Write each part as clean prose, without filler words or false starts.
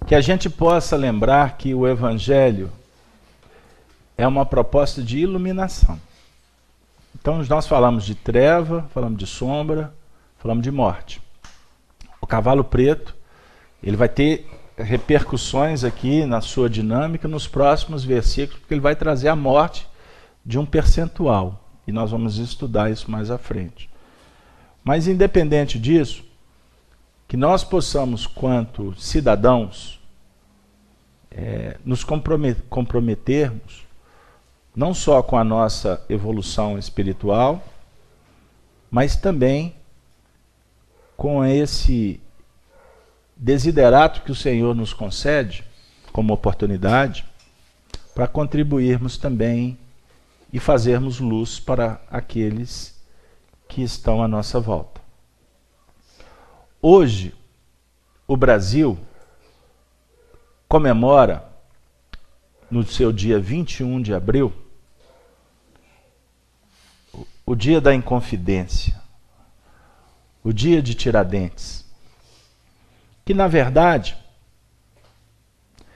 que a gente possa lembrar que o Evangelho é uma proposta de iluminação. Então nós falamos de treva, falamos de sombra, falamos de morte. O cavalo preto, ele vai ter repercussões aqui na sua dinâmica nos próximos versículos, porque ele vai trazer a morte de um percentual. E nós vamos estudar isso mais à frente. Mas independente disso, que nós possamos, quanto cidadãos, nos comprometermos não só com a nossa evolução espiritual, mas também com esse desiderato que o Senhor nos concede como oportunidade para contribuirmos também e fazermos luz para aqueles que estão à nossa volta. Hoje, o Brasil comemora, no seu dia 21 de abril, o dia da Inconfidência, o dia de Tiradentes, que na verdade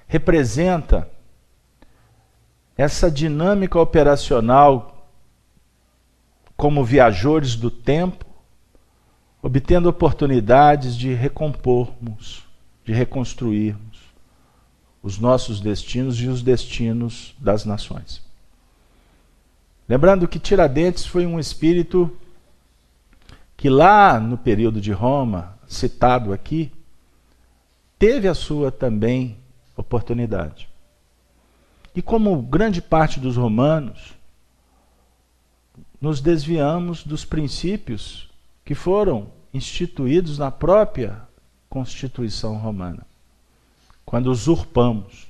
representa essa dinâmica operacional como viajores do tempo, obtendo oportunidades de recompormos, de reconstruirmos os nossos destinos e os destinos das nações. Lembrando que Tiradentes foi um espírito que lá no período de Roma, citado aqui, teve a sua também oportunidade. E como grande parte dos romanos, nos desviamos dos princípios que foram instituídos na própria Constituição Romana. Quando usurpamos,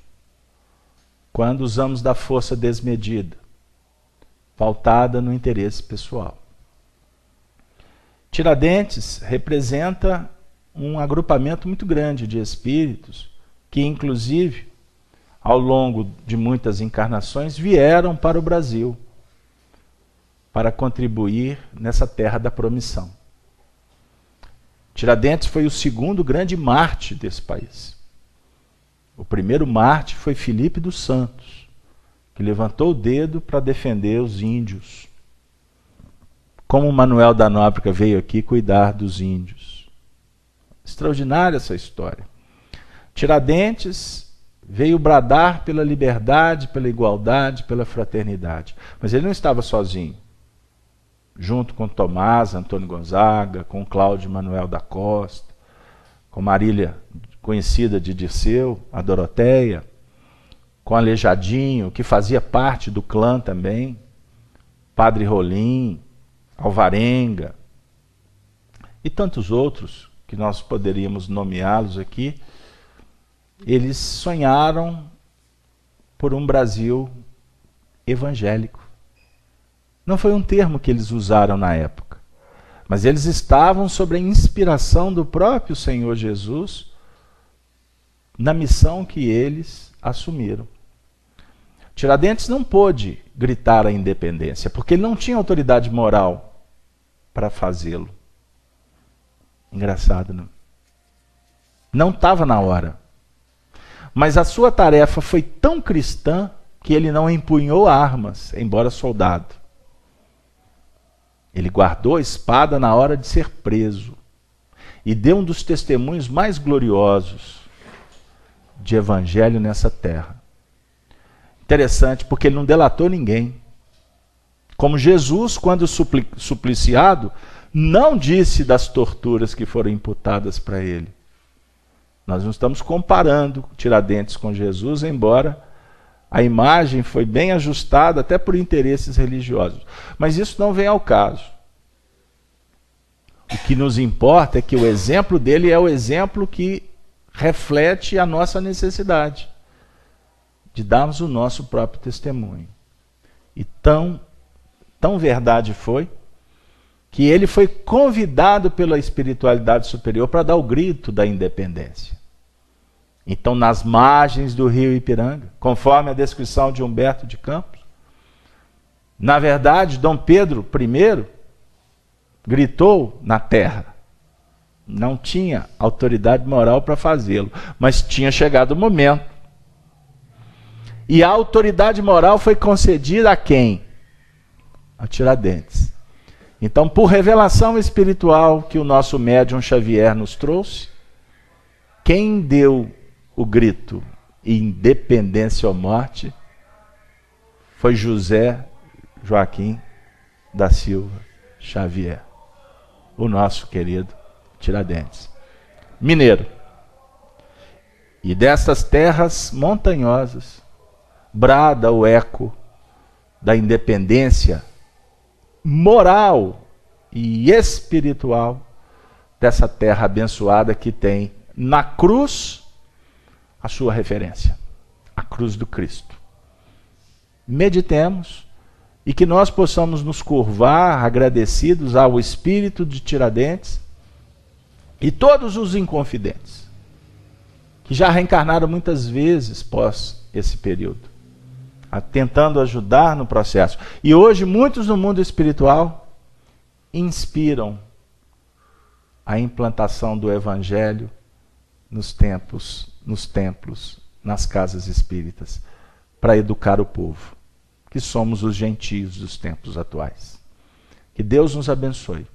quando usamos da força desmedida, pautada no interesse pessoal. Tiradentes representa um agrupamento muito grande de espíritos que, inclusive, ao longo de muitas encarnações, vieram para o Brasil para contribuir nessa terra da promissão. Tiradentes foi o segundo grande mártir desse país. O primeiro mártir foi Filipe dos Santos, que levantou o dedo para defender os índios. Como Manuel da Nóbrega veio aqui cuidar dos índios. Extraordinária essa história. Tiradentes veio bradar pela liberdade, pela igualdade, pela fraternidade. Mas ele não estava sozinho. Junto com Tomás, Antônio Gonzaga, com Cláudio Manuel da Costa, com Marília, conhecida de Dirceu, a Doroteia, com Aleijadinho, que fazia parte do clã também, Padre Rolim, Alvarenga, e tantos outros que nós poderíamos nomeá-los aqui. Eles sonharam por um Brasil evangélico. Não foi um termo que eles usaram na época, mas eles estavam sob a inspiração do próprio Senhor Jesus na missão que eles assumiram. Tiradentes não pôde gritar a independência, porque ele não tinha autoridade moral para fazê-lo. Engraçado, não? Não estava na hora. Mas a sua tarefa foi tão cristã que ele não empunhou armas, embora soldado. Ele guardou a espada na hora de ser preso e deu um dos testemunhos mais gloriosos de evangelho nessa terra. Interessante, porque ele não delatou ninguém. Como Jesus, quando supliciado, não disse das torturas que foram imputadas para ele. Nós não estamos comparando Tiradentes com Jesus, embora a imagem foi bem ajustada até por interesses religiosos. Mas isso não vem ao caso. O que nos importa é que o exemplo dele é o exemplo que reflete a nossa necessidade de darmos o nosso próprio testemunho. E tão verdade foi que ele foi convidado pela espiritualidade superior para dar o grito da independência. Então, nas margens do rio Ipiranga, conforme a descrição de Humberto de Campos, na verdade, Dom Pedro I gritou na terra, Não tinha autoridade moral para fazê-lo, mas tinha chegado o momento. E a autoridade moral foi concedida a quem? A Tiradentes. Então, por revelação espiritual que o nosso médium Xavier nos trouxe, quem deu o grito independência ou morte foi José Joaquim da Silva Xavier, o nosso querido Tiradentes, mineiro. E destas terras montanhosas brada o eco da independência moral e espiritual dessa terra abençoada que tem na cruz a sua referência, a cruz do Cristo. Meditemos e que nós possamos nos curvar agradecidos ao espírito de Tiradentes e todos os inconfidentes que já reencarnaram muitas vezes pós esse período, tentando ajudar no processo. E hoje muitos no mundo espiritual inspiram a implantação do Evangelho nos templos, nas casas espíritas, para educar o povo, que somos os gentios dos tempos atuais. Que Deus nos abençoe.